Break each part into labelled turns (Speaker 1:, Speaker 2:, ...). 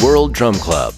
Speaker 1: World Drum Club.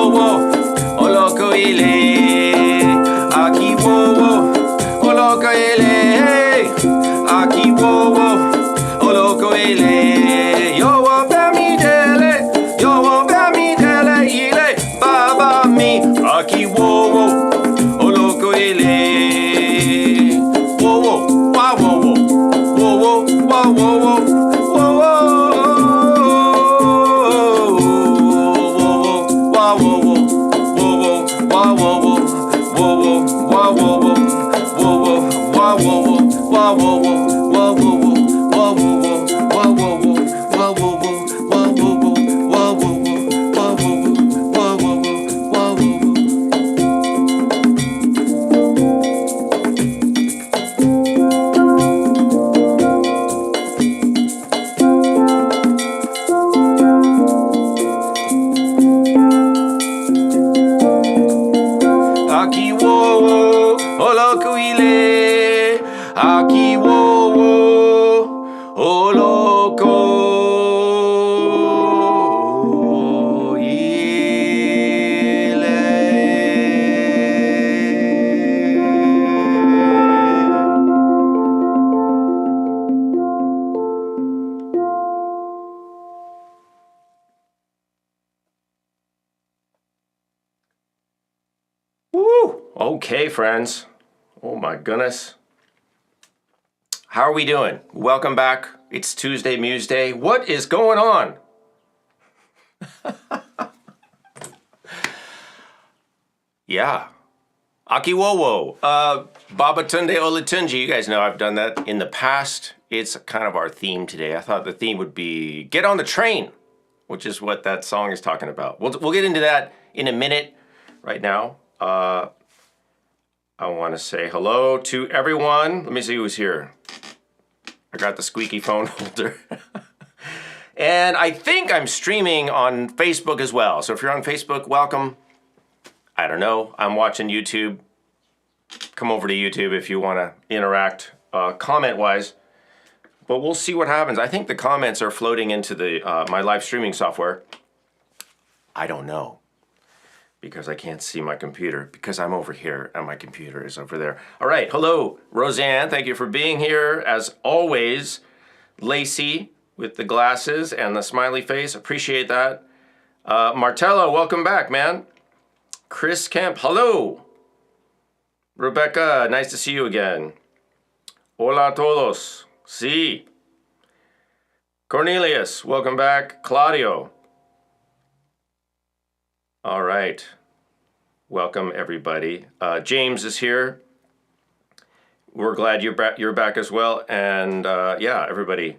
Speaker 1: Wowo, oloko ile. Aki Wowo, oloko ile. Aki Wowo, oloko ile. Yo wo bami dele, yo wo bami dele ile. Baba mi, Aki Wowo, oloko ile. Wowo, wa wowo, wowo, wa wowo, wowo. Aki Wowo, oloko ile. Aki Wowo, oloko ile. Woo! Okay, friends. Oh my goodness. How are we doing? Welcome back. It's Tuesday, Museday. What is going on? Yeah. Aki Wowo. Baba Tunde Olatunji. You guys know I've done that in the past. It's kind of our theme today. I thought the theme would be Get on the Train, which is what that song is talking about. We'll get into that in a minute. Right now, I want to say hello to everyone. Let me see who's here. I got the squeaky phone holder. And I think I'm streaming on Facebook as well. So if you're on Facebook, welcome. I don't know. I'm watching YouTube. Come over to YouTube if you want to interact comment-wise. But we'll see what happens. I think the comments are floating into the my live streaming software. I don't know, because I can't see my computer, because I'm over here and my computer is over there. All right, hello, Roseanne. Thank you for being here. As always, Lacey with the glasses and the smiley face. Appreciate that. Martello, welcome back, man. Chris Kemp, hello. Rebecca, nice to see you again. Hola a todos. Sí. Cornelius, welcome back. Claudio. All right. Welcome, everybody. James is here. We're glad you're back as well. And yeah, everybody,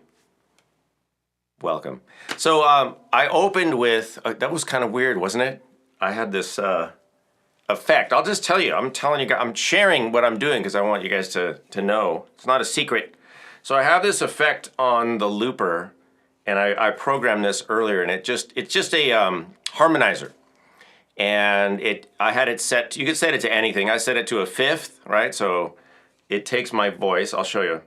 Speaker 1: welcome. So I opened with, that was kind of weird, wasn't it? I had this effect. I'll just tell you, I'm telling you guys, I'm sharing what I'm doing because I want you guys to know. It's not a secret. So I have this effect on the looper, and I programmed this earlier, and it's just a harmonizer. And I had it set, you could set it to anything. I set it to a fifth, right? So it takes my voice, I'll show you,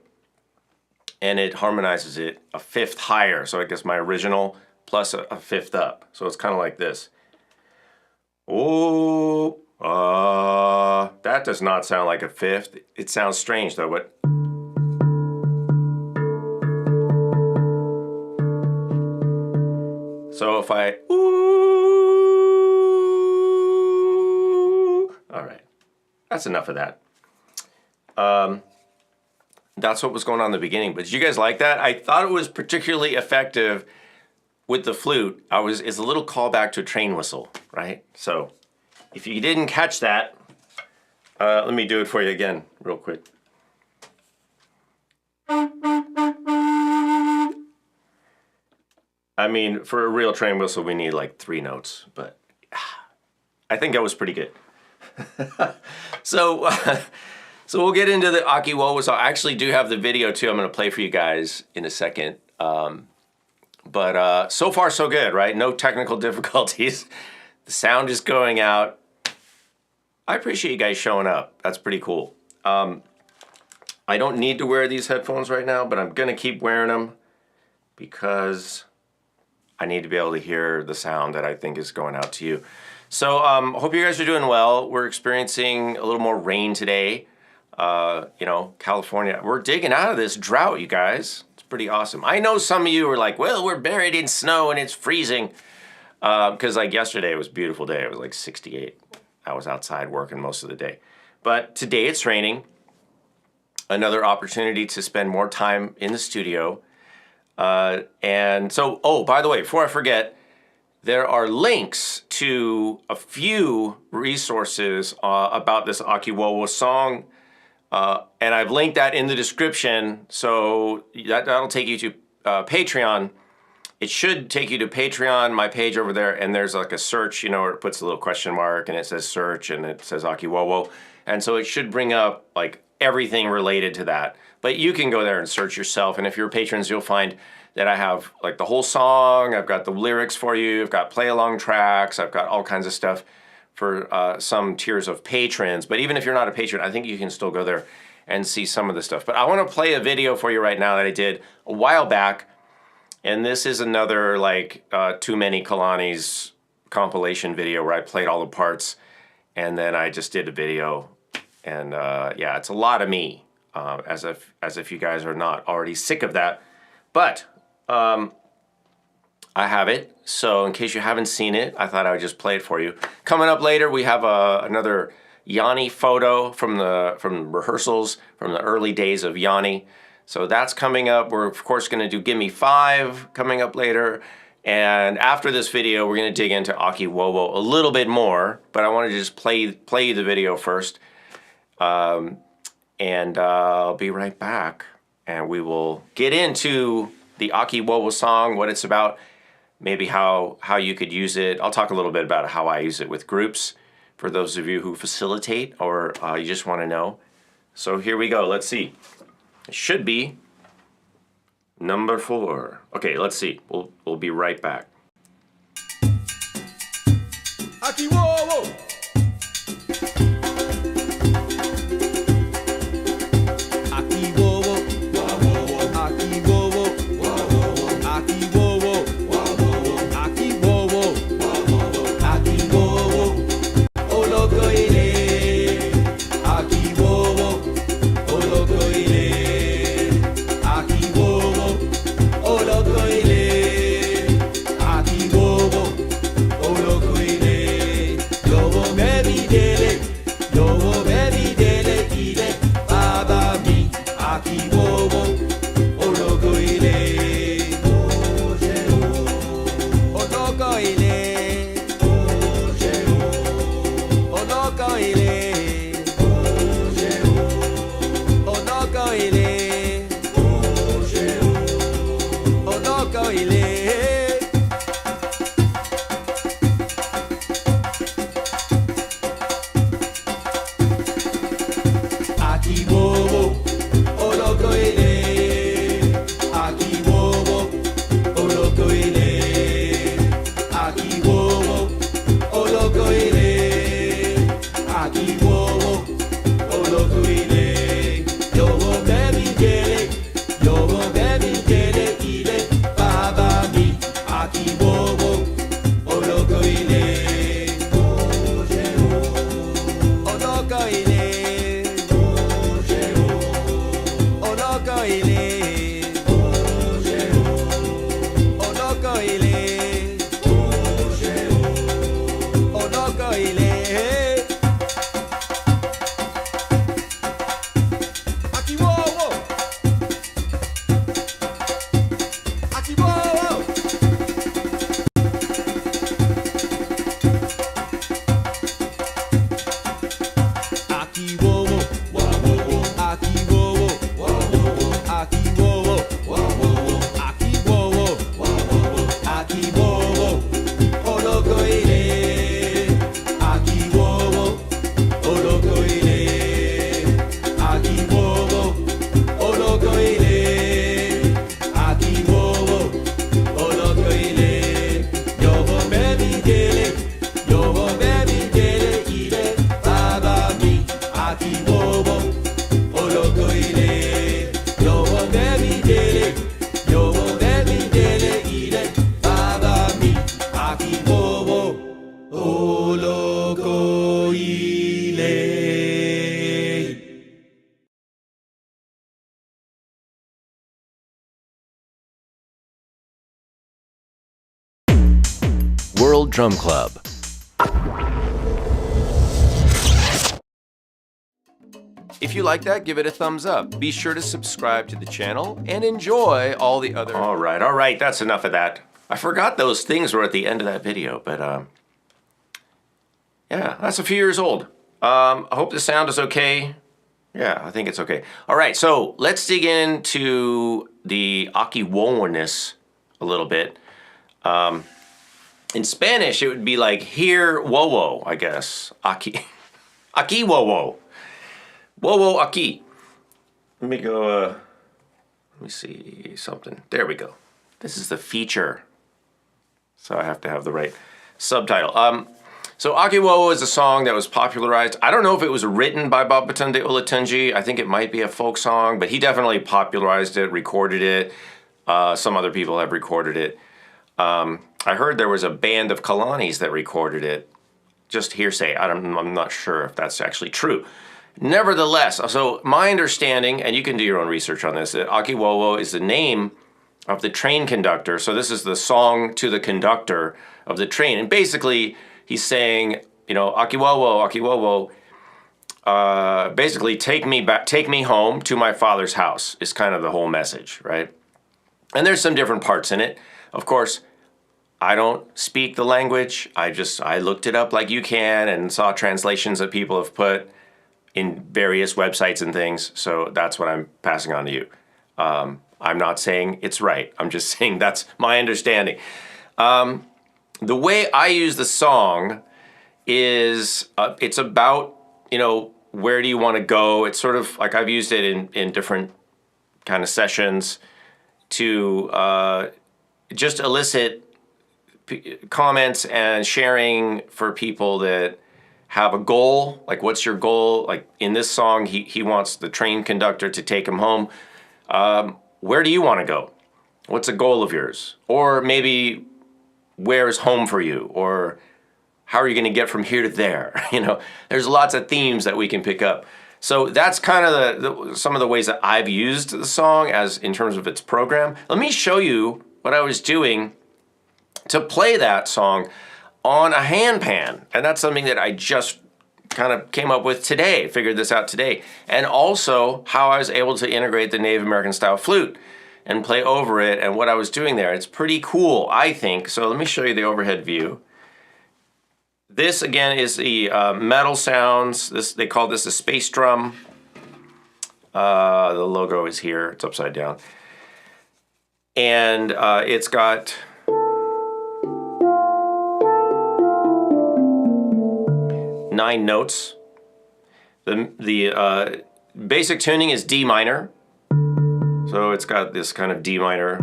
Speaker 1: and it harmonizes it a fifth higher. So I guess my original plus a fifth up. So it's kind of like this. Oh, that does not sound like a fifth. It sounds strange though, but. So if I, ooh, all right, that's enough of that. That's what was going on in the beginning, but did you guys like that? I thought it was particularly effective with the flute. It's a little callback to a train whistle, right? So if you didn't catch that, let me do it for you again real quick. I mean, for a real train whistle, we need like 3 notes, but I think that was pretty good. So we'll get into the Aki Wowo. So I actually do have the video too. I'm going to play for you guys in a second. But so far so good, right? No technical difficulties. The sound is going out. I appreciate you guys showing up. That's pretty cool. I don't need to wear these headphones right now, but I'm going to keep wearing them because I need to be able to hear the sound that I think is going out to you. So hope you guys are doing well. We're experiencing a little more rain today. California, we're digging out of this drought, you guys. It's pretty awesome. I know some of you are like, well, we're buried in snow and it's freezing. Because like yesterday, it was a beautiful day. It was like 68. I was outside working most of the day. But today it's raining. Another opportunity to spend more time in the studio. And so, oh, by the way, before I forget, there are links to a few resources about this Aki Wowo song. And I've linked that in the description. So that'll take you to Patreon. It should take you to Patreon, my page over there, and there's like a search, where it puts a little question mark and it says search and it says Aki Wowo. And so it should bring up like everything related to that. But you can go there and search yourself. And if you're patrons, you'll find that I have like the whole song. I've got the lyrics for you. I've got play along tracks. I've got all kinds of stuff for some tiers of patrons. But even if you're not a patron, I think you can still go there and see some of the stuff. But I want to play a video for you right now that I did a while back. And this is another like Too Many Kalani's compilation video where I played all the parts and then I just did a video. And yeah, it's a lot of me, as if you guys are not already sick of that. But I have it, so in case you haven't seen it, I thought I would just play it for you. Coming up later, we have another Yanni photo from rehearsals from the early days of Yanni. So that's coming up. We're, of course, going to do Gimme Five coming up later. And after this video, we're going to dig into Aki Wowo a little bit more. But I want to just play the video first. And I'll be right back. And we will get into the Aki Wowo song, what it's about, maybe how you could use it. I'll talk a little bit about how I use it with groups for those of you who facilitate or you just want to know. So here we go. Let's see. It should be number 4. Okay, let's see. We'll be right back. Aki Wowo. Aki World Drum Club. If you like that, give it a thumbs up. Be sure to subscribe to the channel and enjoy all the other... All right, that's enough of that. I forgot those things were at the end of that video, but yeah, that's a few years old. I hope the sound is okay. Yeah, I think it's okay. All right, so let's dig into the Aki Wowo-ness a little bit. In Spanish, it would be like here, Wowo, I guess. Aki. Aki Wowo. Wowo Aki. Let me go, let me see something. There we go. This is the feature. So I have to have the right subtitle. So Aki Wowo is a song that was popularized. I don't know if it was written by Babatunde Olatunji. I think it might be a folk song, but he definitely popularized it, recorded it. Some other people have recorded it. I heard there was a band of Kalanis that recorded it. Just hearsay. I'm not sure if that's actually true. Nevertheless, so my understanding, and you can do your own research on this, that Aki Wowo is the name of the train conductor. So this is the song to the conductor of the train. And basically, he's saying, you know, Aki Wowo, basically take me home to my father's house is kind of the whole message, right? And there's some different parts in it. Of course, I don't speak the language. I looked it up like you can and saw translations that people have put in various websites and things, so that's what I'm passing on to you. I'm not saying it's right. I'm just saying that's my understanding. The way I use the song is it's about, you know, where do you want to go? It's sort of like I've used it in different kind of sessions to just elicit comments and sharing for people that have a goal. Like, what's your goal? Like in this song, he wants the train conductor to take him home. Where do you want to go? What's a goal of yours? Or maybe where's home for you? Or how are you going to get from here to there? You know, there's lots of themes that we can pick up. So that's kind of some of the ways that I've used the song as in terms of its program. Let me show you what I was doing to play that song on a handpan. And that's something that I just kind of came up with today, figured this out today. And also how I was able to integrate the Native American style flute and play over it and what I was doing there. It's pretty cool, I think. So let me show you the overhead view. This again is the metal sounds. They call this a space drum. The logo is here, it's upside down. And it's got 9 notes. The basic tuning is D minor. So it's got this kind of D minor.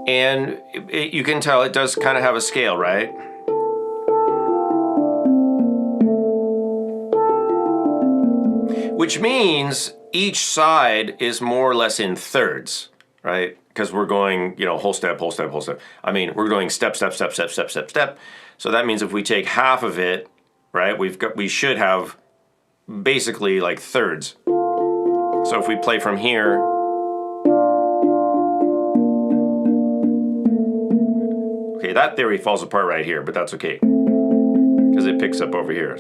Speaker 1: And you can tell it does kind of have a scale, right? Which means each side is more or less in thirds, right? Because we're going, you know, whole step, whole step, whole step. I mean, we're going step, step, step, step, step, step, step. So that means if we take half of it, right, we should have basically like thirds. So if we play from here, okay, that theory falls apart right here, but that's okay because it picks up over here.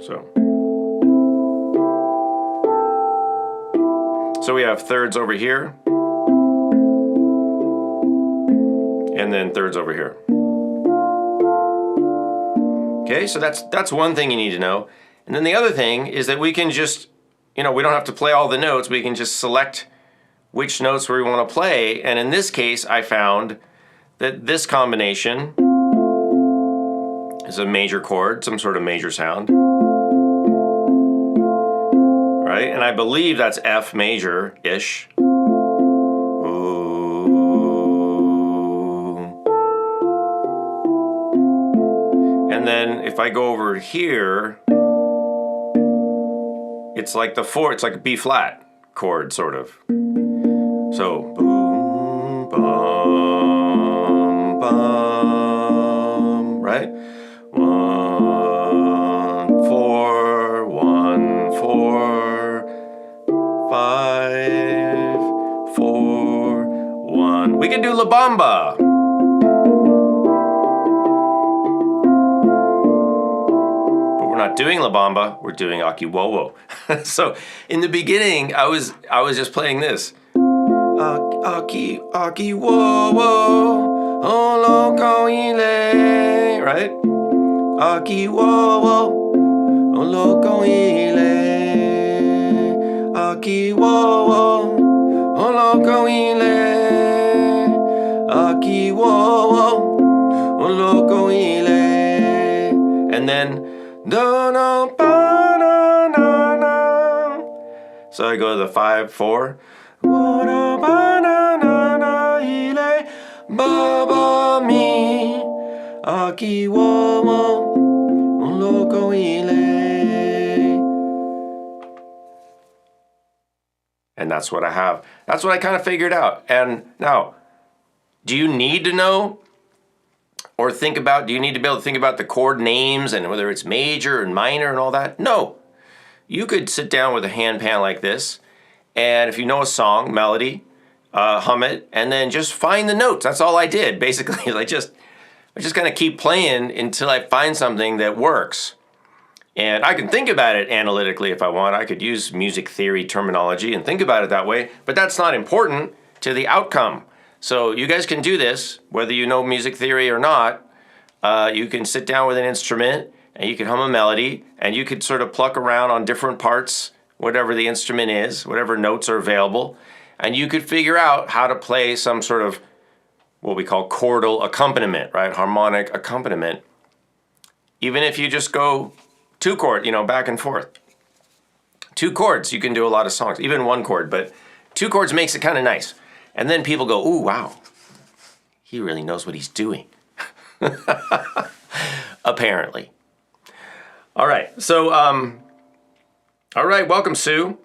Speaker 1: So we have thirds over here, and then thirds over here. Okay, so that's one thing you need to know. And then the other thing is that we can just, you know, we don't have to play all the notes. We can just select which notes we want to play. And in this case, I found that this combination is a major chord, some sort of major sound. Right? And I believe that's F major-ish. And then if I go over here, it's like it's like a B flat chord, sort of. So, boom, bum, bum, right? 1, fun. We can do La Bamba. But we're not doing La Bamba, we're doing Aki Wowo. So in the beginning, I was just playing this. Aki Wowo, oh loco ile, right? Aki Wowo, oh loco ile. Aki Wowo, oh loco ile. Aki Wowo, oh loco ile. And then do no ba na na na. So I go to the 5/4. Baba mi, Aki Wowo, loco ile. And that's what I have. That's what I kind of figured out. And now, do you need to know or think about, do you need to be able to think about the chord names and whether it's major and minor and all that? No. You could sit down with a handpan like this, and if you know a song, melody, hum it, and then just find the notes. That's all I did, basically. I just kind of keep playing until I find something that works. And I can think about it analytically if I want. I could use music theory terminology and think about it that way, but that's not important to the outcome. So you guys can do this, whether you know music theory or not. You can sit down with an instrument, and you can hum a melody, and you could sort of pluck around on different parts, whatever the instrument is, whatever notes are available, and you could figure out how to play some sort of what we call chordal accompaniment, right? Harmonic accompaniment. Even if you just go 2 chord, back and forth. 2 chords, you can do a lot of songs, even 1 chord, but 2 chords makes it kind of nice. And then people go, ooh, wow, he really knows what he's doing. Apparently. All right, so, all right, welcome, Sue.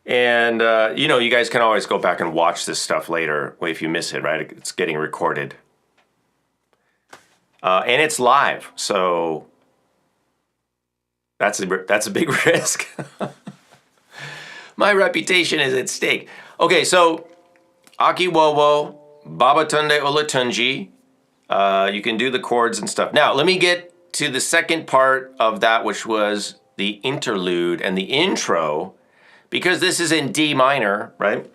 Speaker 1: And, you guys can always go back and watch this stuff later if you miss it, right? It's getting recorded. And it's live, so that's a big risk. My reputation is at stake. Okay, so Aki Wowo, Babatunde Olatunji. You can do the chords and stuff. Now, let me get to the second part of that, which was the interlude and the intro. Because this is in D minor, right?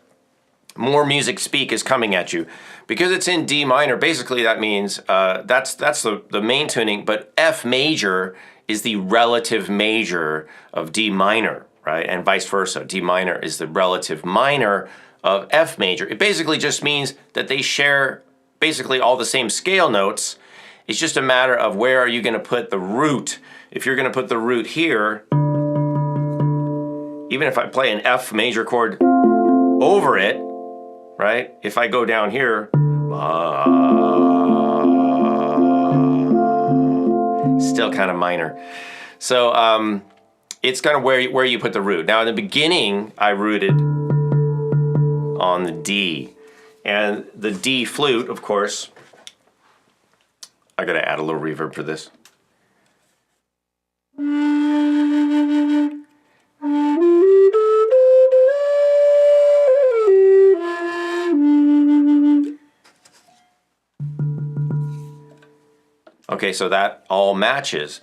Speaker 1: More music speak is coming at you. Because it's in D minor, basically that means that's the main tuning, but F major is the relative major of D minor, right? And vice versa. D minor is the relative minor of F major. It basically just means that they share basically all the same scale notes. It's just a matter of where are you going to put the root. If you're going to put the root here, even if I play an F major chord over it, right? If I go down here, still kind of minor. So it's kind of where you put the root. Now in the beginning, I rooted on the D. And the D flute, of course, I gotta add a little reverb for this. Okay, so that all matches.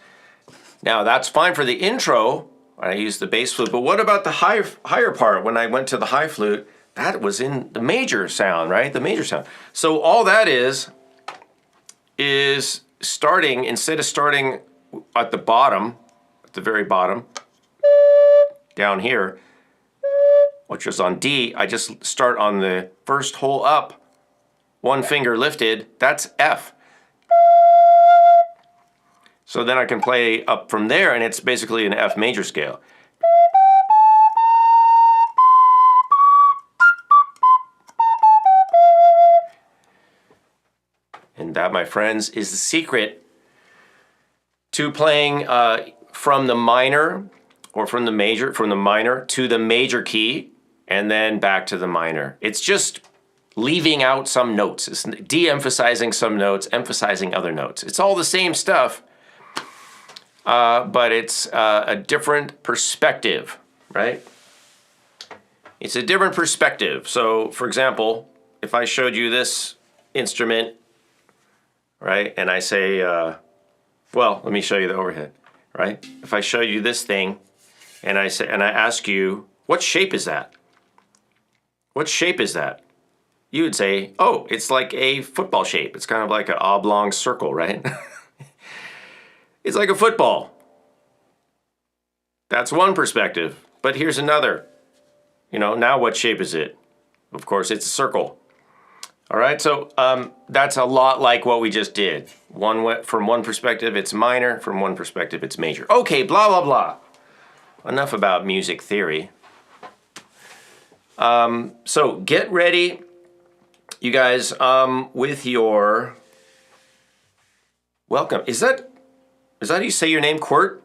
Speaker 1: Now that's fine for the intro, when I use the bass flute, but what about the higher part? When I went to the high flute, that was in the major sound, right? The major sound. So all that is starting, instead of starting at the bottom, at the very bottom, down here, which was on D, I just start on the first hole up, 1 finger lifted, that's F. So then I can play up from there, and it's basically an F major scale. And that, my friends, is the secret to playing from the minor, or from the minor to the major key, and then back to the minor. It's just leaving out some notes. It's de-emphasizing some notes, emphasizing other notes. It's all the same stuff, but it's a different perspective, right? It's a different perspective. So, for example, if I showed you this instrument, right, and I say, well, let me show you the overhead, right? If I show you this thing, and I ask you, what shape is that? What shape is that? You would say, oh, it's like a football shape. It's kind of like an oblong circle, right? It's like a football. That's one perspective. But here's another. Now what shape is it? Of course, it's a circle. All right, so that's a lot like what we just did. From one perspective, it's minor. From one perspective, it's major. Okay, blah, blah, blah. Enough about music theory. So get ready, you guys, with your welcome. Is that how you say your name, Quirt?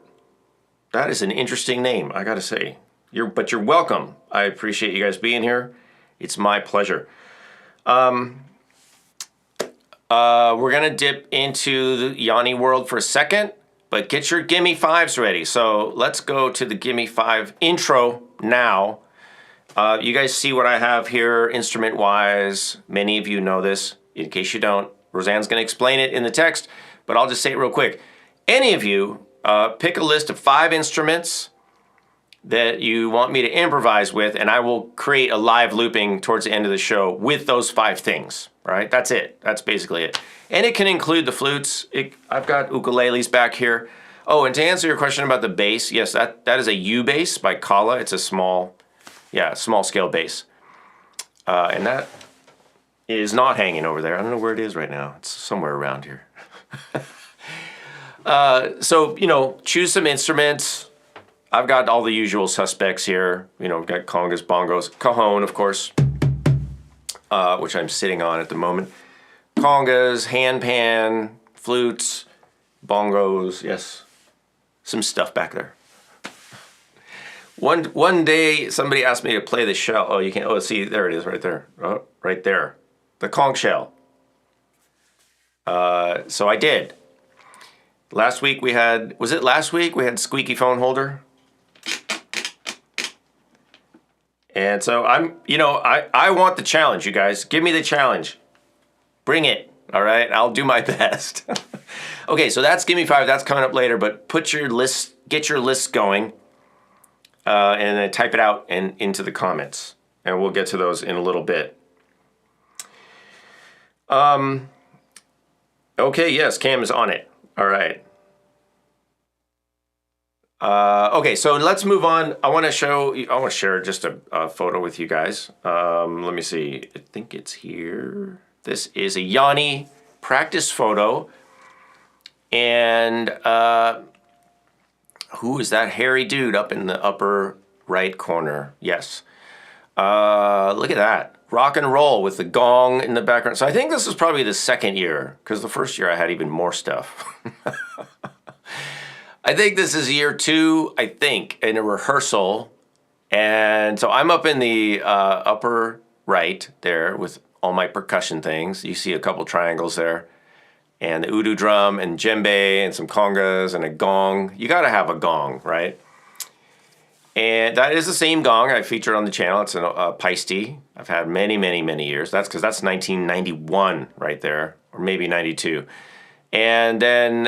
Speaker 1: That is an interesting name, I gotta say. But you're welcome. I appreciate you guys being here. It's my pleasure. We're gonna dip into the Yanni world for a second, but get your Gimme Fives ready. So let's go to the Gimme Five intro now. You guys see what I have here instrument-wise. Many of you know this. In case you don't, Roseanne's gonna explain it in the text, but I'll just say it real quick. Any of you pick a list of 5 instruments that you want me to improvise with, and I will create a live looping towards the end of the show with those 5 things, all right? That's it. That's basically it. And it can include the flutes. I've got ukuleles back here. Oh, and to answer your question about the bass, yes, that is a U bass by Kala. It's a small scale bass. And that is not hanging over there. I don't know where it is right now. It's somewhere around here. So, choose some instruments. I've got all the usual suspects here. We've got congas, bongos, cajon, of course, which I'm sitting on at the moment. Congas, handpan, flutes, bongos, yes. Some stuff back there. One day, somebody asked me to play the shell. Oh, you can't. Oh, see, there it is right there. Oh, right there. The conch shell. So I did. Last week we had, was it last week? We had squeaky phone holder. And so I want the challenge, you guys. Give me the challenge. Bring it, all right? I'll do my best. Okay, so that's Gimme Five. That's coming up later, but get your list going, and then type it out and into the comments, and we'll get to those in a little bit. Okay, yes, Cam is on it. All right. Okay, so let's move on. I want to share just a photo with you guys. Let me see. I think it's here. This is a Yanni practice photo. And who is that hairy dude up in the upper right corner? Yes. Look at that. Rock and roll with the gong in the background. So I think this is probably the second year, because the first year I had even more stuff. I think this is year 2, I think, in a rehearsal. And so I'm up in the upper right there with all my percussion things. You see a couple triangles there. And the udu drum and djembe and some congas and a gong. You got to have a gong, right? And that is the same gong I featured on the channel. It's a Paiste. I've had many, many, many years. That's because that's 1991 right there, or maybe 92. And then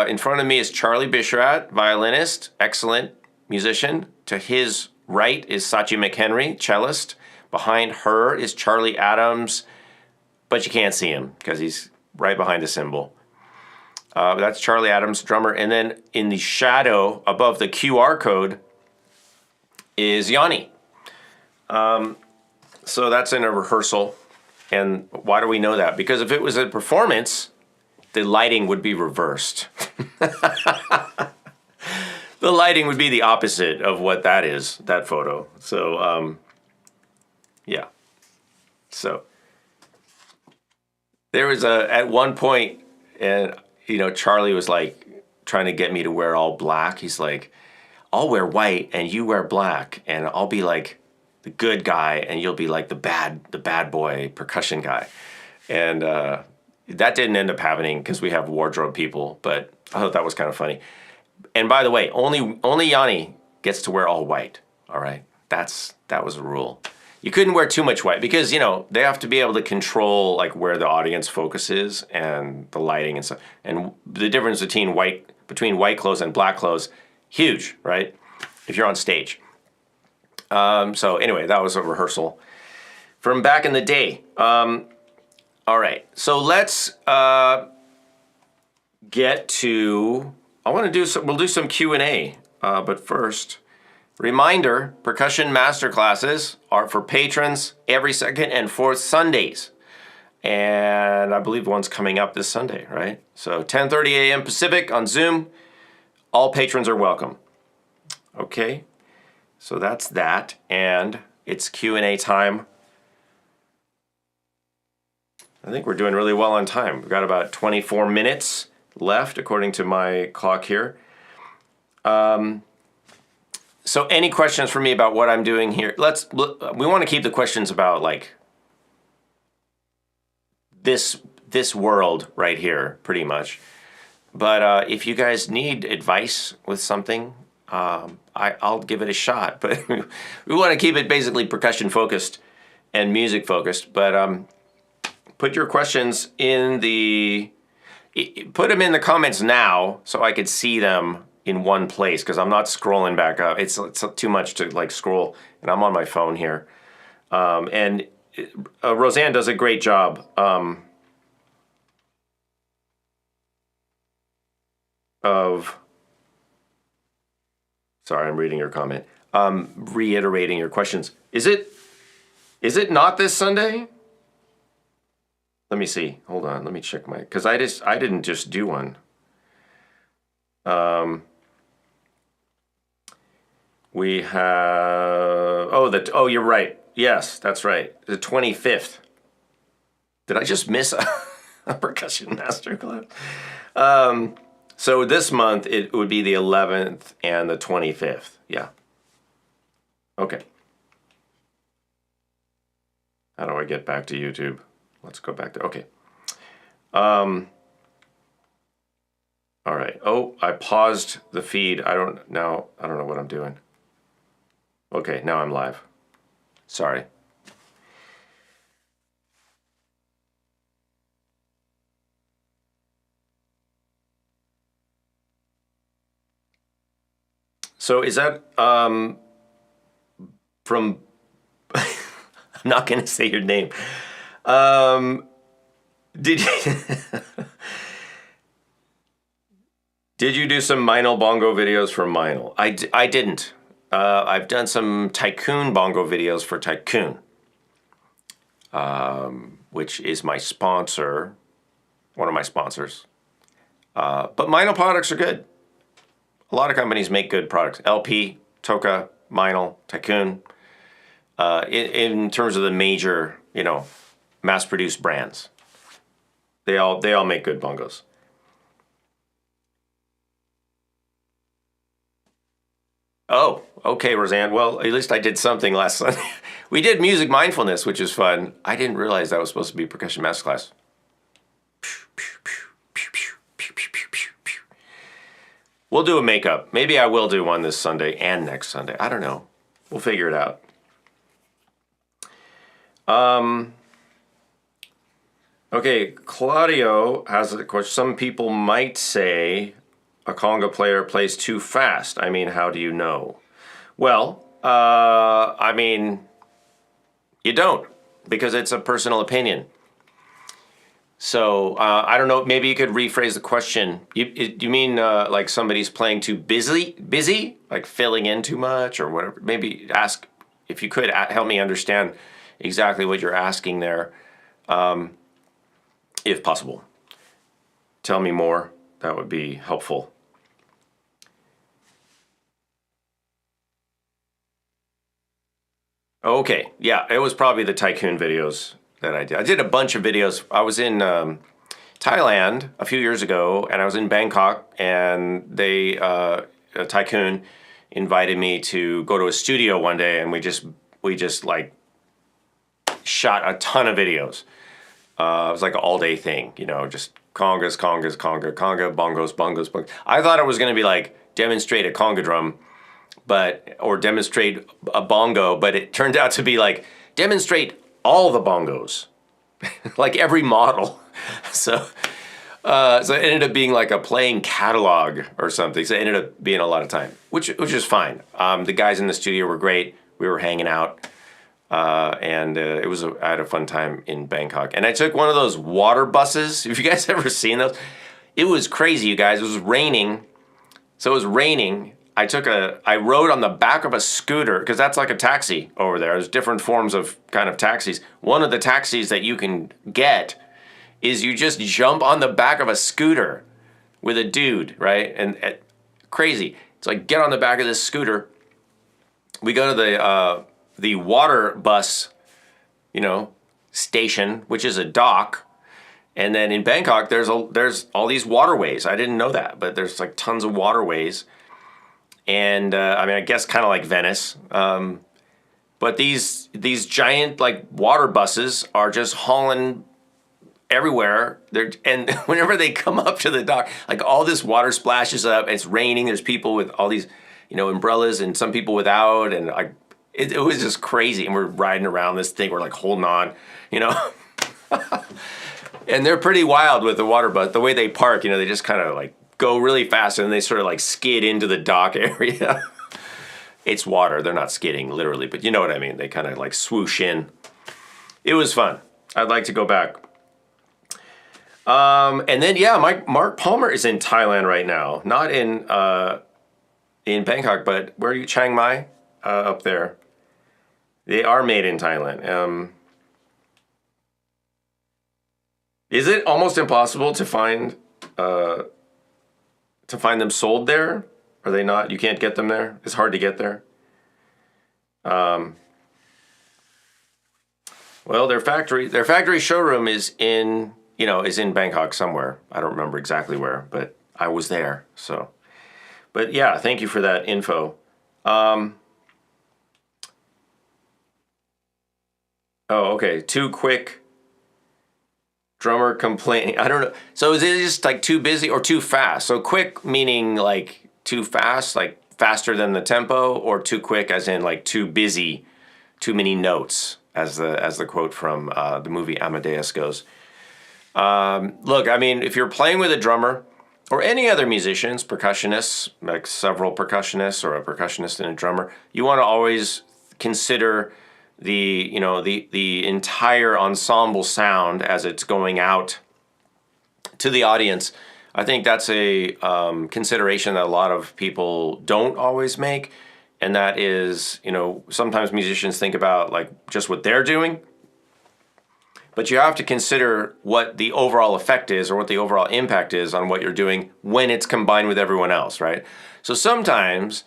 Speaker 1: in front of me is Charlie Bishrat, violinist, excellent musician. To his right is Sachi McHenry, cellist. Behind her is Charlie Adams, but you can't see him because he's right behind the cymbal. That's Charlie Adams, drummer. And then in the shadow above the QR code is Yanni. So that's in a rehearsal. And why do we know that? Because if it was a performance, the lighting would be reversed. The lighting would be the opposite of what that is, that photo. So, yeah. So there was at one point, and Charlie was like trying to get me to wear all black. He's like, I'll wear white and you wear black, and I'll be like the good guy and you'll be like the bad boy percussion guy. And that didn't end up happening because we have wardrobe people, but I thought that was kind of funny. And by the way, only Yanni gets to wear all white. All right, that was a rule. You couldn't wear too much white because, they have to be able to control like where the audience focus is and the lighting and stuff. And the difference between white clothes and black clothes, huge, right? If you're on stage. So anyway, that was a rehearsal from back in the day. All right, so let's get to. We'll do some Q&A, but first, reminder: percussion masterclasses are for patrons every second and fourth Sundays, and I believe one's coming up this Sunday, right? So 10:30 a.m. Pacific on Zoom. All patrons are welcome. Okay, so that's that, and it's Q&A time. I think we're doing really well on time. We've got about 24 minutes left, according to my clock here. So any questions for me about what I'm doing here? We want to keep the questions about like this world right here, pretty much. But if you guys need advice with something, I'll give it a shot. But we want to keep it basically percussion focused and music focused. But put your questions put them in the comments now so I could see them in one place because I'm not scrolling back up. It's too much to like scroll, and I'm on my phone here. And Roseanne does a great job sorry, I'm reading your comment. Reiterating your questions. Is it not this Sunday? Let me see. Hold on. Let me check because I didn't just do one. We have you're right. Yes, that's right. The 25th. Did I just miss a percussion masterclass? So this month it would be the 11th and the 25th. Yeah. Okay. How do I get back to YouTube? Let's go back there. Okay. All right. Oh, I paused the feed. I don't know what I'm doing. Okay, now I'm live. Sorry. So is that from I'm not going to say your name. Did you do some Meinl bongo videos for Meinl? I didn't. I've done some Tycoon bongo videos for Tycoon, which is my sponsor, one of my sponsors. But Meinl products are good. A lot of companies make good products. LP, Toka, Meinl, Tycoon. In terms of the major, mass-produced brands, they all make good bongos. Oh, okay, Roseanne. Well, at least I did something last Sunday. We did music mindfulness, which is fun. I didn't realize that was supposed to be percussion masterclass. We'll do a makeup. Maybe I will do one this Sunday and next Sunday. I don't know. We'll figure it out. Okay, Claudio has a question. Some people might say a conga player plays too fast. I mean, how do you know? Well, you don't, because it's a personal opinion. So, I don't know, maybe you could rephrase the question. You mean like somebody's playing too busy, like filling in too much or whatever? Maybe ask, if you could, help me understand exactly what you're asking there, if possible. Tell me more. That would be helpful. Okay, yeah, it was probably the Tycoon videos that I did. I did a bunch of videos. I was in Thailand a few years ago, and I was in Bangkok, and they, Tycoon, invited me to go to a studio one day, and we just like shot a ton of videos. It was like an all-day thing, just congas, conga, bongos, bongos. I thought it was going to be like demonstrate a conga drum, or demonstrate a bongo, but it turned out to be like demonstrate all the bongos, like every model. So it ended up being like a playing catalog or something. So it ended up being a lot of time, which is fine. The guys in the studio were great. We were hanging out, and I had a fun time in Bangkok. And I took one of those water buses. Have you guys ever seen those? It was crazy, you guys. It was raining. So it was raining. I rode on the back of a scooter, because that's like a taxi over there. There's different forms of kind of taxis. One of the taxis that you can get is you just jump on the back of a scooter with a dude, right? And crazy. It's like, get on the back of this scooter. We go to the water bus, station, which is a dock. And then in Bangkok, there's all these waterways. I didn't know that, but there's like tons of waterways. And I guess kind of like Venice. But these giant like water buses are just hauling everywhere. And whenever they come up to the dock, like all this water splashes up. It's raining. There's people with all these, umbrellas, and some people without. And it was just crazy. And we're riding around this thing. We're like holding on, And they're pretty wild with the water bus. The way they park, they just kind of like go really fast, and they sort of like skid into the dock area. It's water. They're not skidding literally, but you know what I mean. They kind of like swoosh in. It was fun. I'd like to go back. And then Mark Palmer is in Thailand right now. Not in Bangkok, but where are you? Chiang Mai, up there. They are made in Thailand. Is it almost impossible to find them sold there? Are they not? You can't get them there? It's hard to get there? Well, their factory showroom is in Bangkok somewhere. I don't remember exactly where, but I was there. So, but yeah, thank you for that info. Oh, okay. Too quick. Drummer complaining. I don't know. So is it just like too busy or too fast? So quick meaning like too fast, like faster than the tempo, or too quick as in like too busy, too many notes, as the quote from the movie Amadeus goes. Look, if you're playing with a drummer or any other musicians, percussionists, like several percussionists or a percussionist and a drummer, you want to always consider the entire ensemble sound as it's going out to the audience. I think that's a consideration that a lot of people don't always make, and that is, sometimes musicians think about like just what they're doing, but you have to consider what the overall effect is or what the overall impact is on what you're doing when it's combined with everyone else, right? So sometimes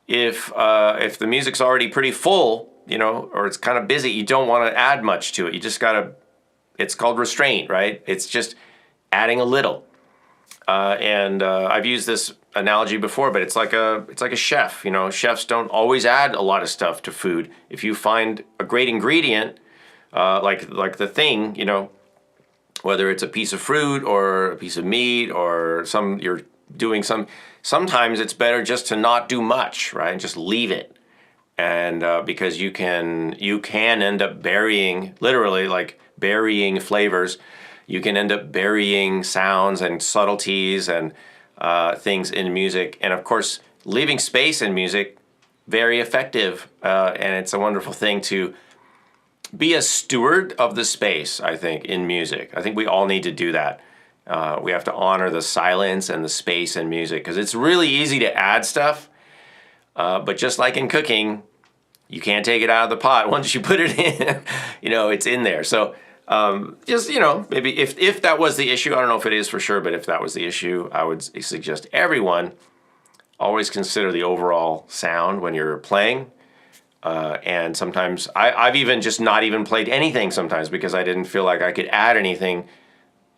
Speaker 1: if the music's already pretty full, or it's kind of busy, you don't want to add much to it. You just gotta, it's called restraint, right? It's just adding a little. And I've used this analogy before, but it's like a chef. Chefs don't always add a lot of stuff to food. If you find a great ingredient, like the thing, whether it's a piece of fruit or a piece of meat or you're doing sometimes it's better just to not do much, right? And just leave it. And because you can end up literally burying flavors. You can end up burying sounds and subtleties and things in music. And of course, leaving space in music, very effective. And it's a wonderful thing to be a steward of the space, I think, in music. I think we all need to do that. We have to honor the silence and the space in music, because it's really easy to add stuff. But just like in cooking, you can't take it out of the pot. Once you put it in, it's in there. So maybe if that was the issue, I don't know if it is for sure, but if that was the issue, I would suggest everyone always consider the overall sound when you're playing. And sometimes I've even just not even played anything sometimes because I didn't feel like I could add anything,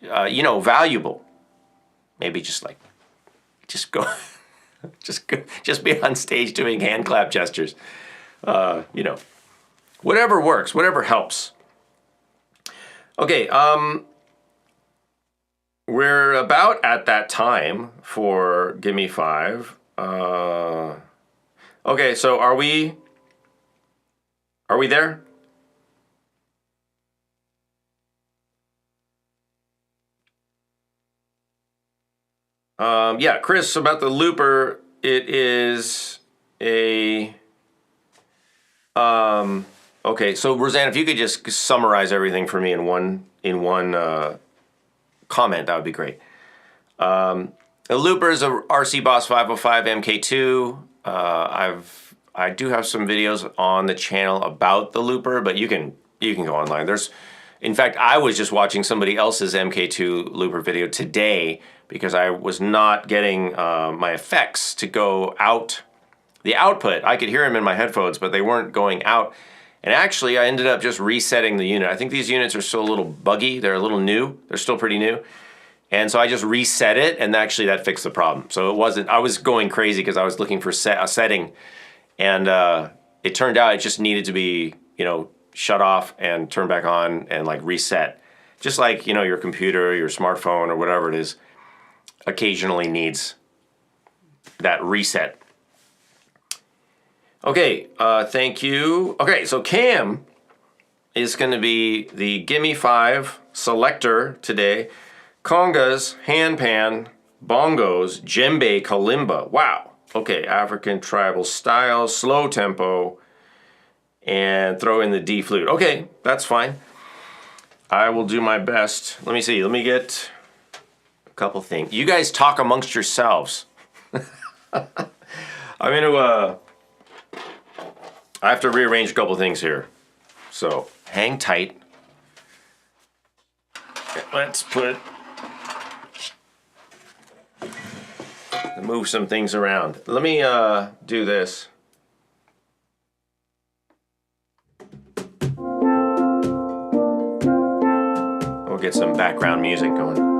Speaker 1: valuable. Maybe just go, just be on stage doing hand clap gestures. Whatever works, whatever helps. Okay, we're about at that time for Gimme Five. Okay, so are we there? Yeah, Chris, about the looper, it is a... okay, so Roseanne, if you could just summarize everything for me in one comment, that would be great. The looper is a RC Boss 505 MK2. I do have some videos on the channel about the looper, but you can go online. In fact, I was just watching somebody else's MK2 looper video today because I was not getting my effects to go out. The output, I could hear them in my headphones, but they weren't going out. And actually, I ended up just resetting the unit. I think these units are still a little buggy. They're a little new. They're still pretty new. And so I just reset it, and actually that fixed the problem. So it wasn't, I was going crazy because I was looking for a setting, and it turned out it just needed to be, shut off and turn back on and like reset. Just like, your computer, your smartphone, or whatever it is, occasionally needs that reset. Okay, thank you. Okay, so Cam is going to be the Gimme Five selector today. Congas, handpan, bongos, djembe, kalimba. Wow. Okay, African tribal style, slow tempo, and throw in the D flute. Okay, that's fine. I will do my best. Let me see. Let me get a couple things. You guys talk amongst yourselves. I'm going to... I have to rearrange a couple things here. So, hang tight. Let's move some things around. Let me do this. We'll get some background music going.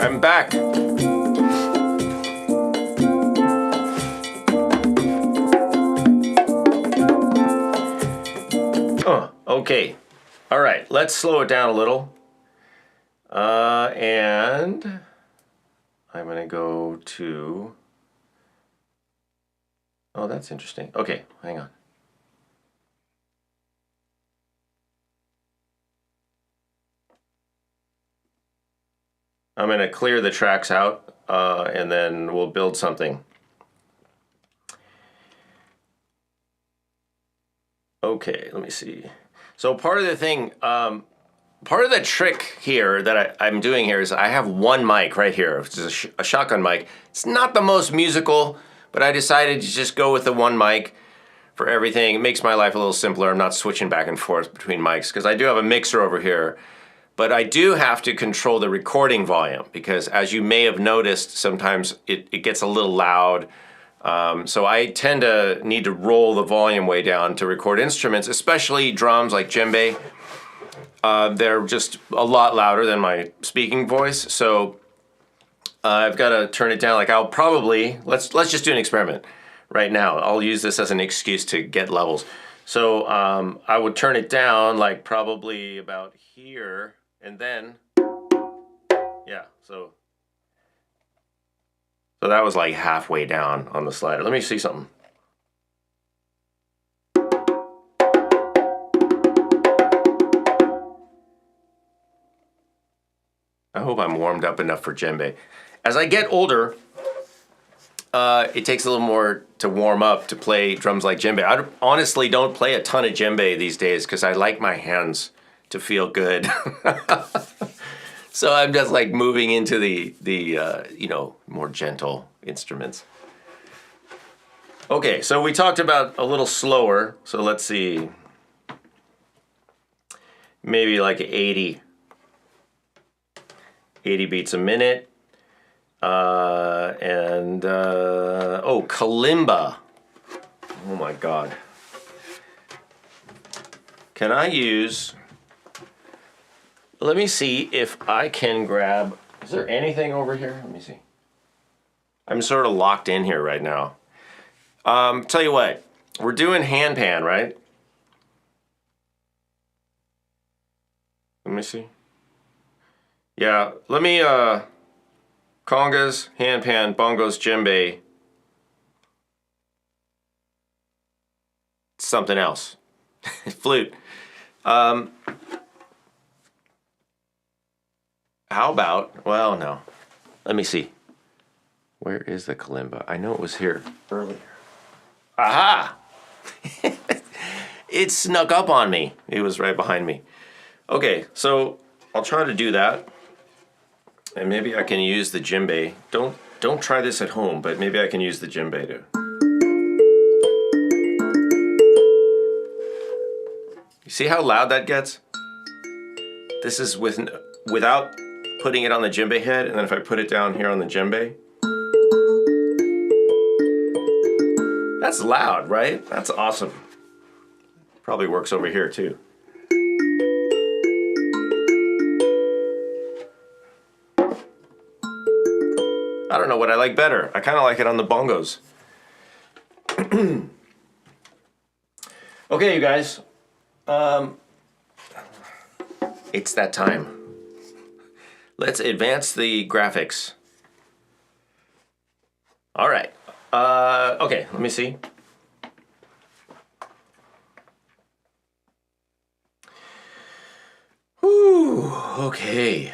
Speaker 1: I'm back. Okay. All right, let's slow it down a little. And I'm going to go to... Oh, that's interesting. Okay, hang on. I'm going to clear the tracks out, and then we'll build something. Okay, let me see. So part of the thing, part of the trick here that I'm doing here is I have one mic right here. It's a shotgun mic. It's not the most musical, but I decided to just go with the one mic for everything. It makes my life a little simpler. I'm not switching back and forth between mics because I do have a mixer over here. But I do have to control the recording volume because, as you may have noticed, sometimes it gets a little loud. So I tend to need to roll the volume way down to record instruments, especially drums like djembe. They're just a lot louder than my speaking voice. So I've got to turn it down. Like I'll probably, let's just do an experiment right now. I'll use this as an excuse to get levels. So I would turn it down like probably about here. And then, yeah, so that was like halfway down on the slider. Let me see something. I hope I'm warmed up enough for djembe. As I get older, it takes a little more to warm up to play drums like djembe. I honestly don't play a ton of djembe these days because I like my hands to feel good. So I'm just like moving into the more gentle instruments. Okay, so we talked about a little slower. So let's see, maybe like 80. 80 beats a minute. Oh, kalimba. Oh my God. Can I use... Let me see if I can grab... Is there anything over here? Let me see. I'm sort of locked in here right now. Tell you what. We're doing handpan, right? Let me see. Yeah, let me... congas, handpan, bongos, djembe. Something else. Flute. How about, well, no. Let me see. Where is the kalimba? I know it was here earlier. Aha! It snuck up on me. It was right behind me. Okay, so I'll try to do that. And maybe I can use the djembe. Don't try this at home, but maybe I can use the djembe to... You see how loud that gets? This is without putting it on the djembe head, and then if I put it down here on the djembe. That's loud, right? That's awesome. Probably works over here too. I don't know what I like better. I kind of like it on the bongos. Okay, you guys. It's that time. Let's advance the graphics. All right. Okay, let me see. Whew, okay.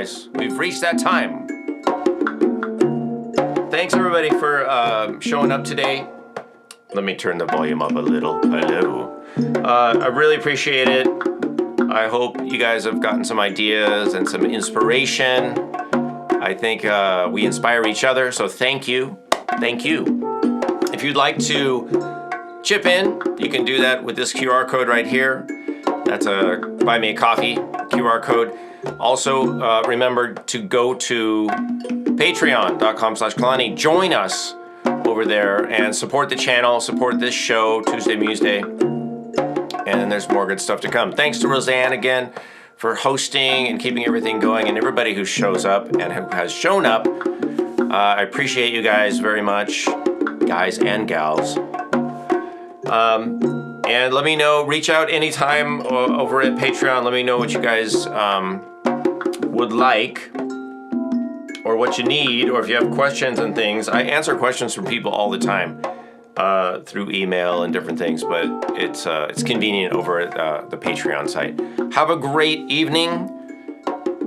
Speaker 1: guys. We've reached that time. Thanks everybody for showing up today. Let me turn the volume up a little. Hello. I really appreciate it. I hope you guys have gotten some ideas and some inspiration. I think we inspire each other, so thank you. Thank you. If you'd like to chip in, you can do that with this QR code right here. That's a Buy Me a Coffee QR code. Also, remember to go to patreon.com/Kalani. Join us over there and support the channel, support this show, Tuesday Museday. And there's more good stuff to come. Thanks to Roseanne again for hosting and keeping everything going, and everybody who shows up and who has shown up. I appreciate you guys very much, guys and gals. And let me know, reach out anytime over at Patreon. Let me know what you guys would like or what you need, or if you have questions and things. I answer questions from people all the time through email and different things, but it's convenient over at the Patreon site. Have a great evening,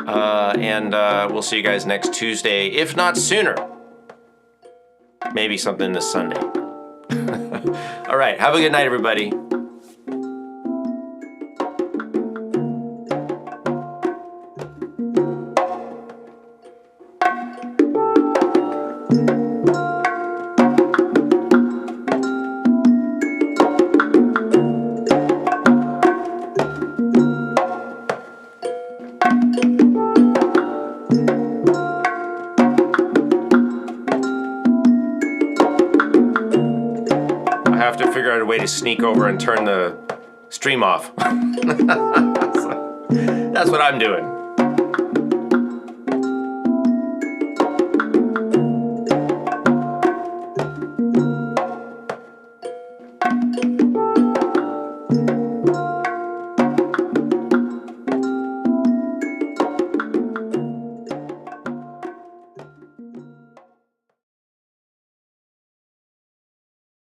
Speaker 1: and we'll see you guys next Tuesday, if not sooner. Maybe something this Sunday. All right, have a good night, everybody. To sneak over and turn the stream off. That's what I'm doing.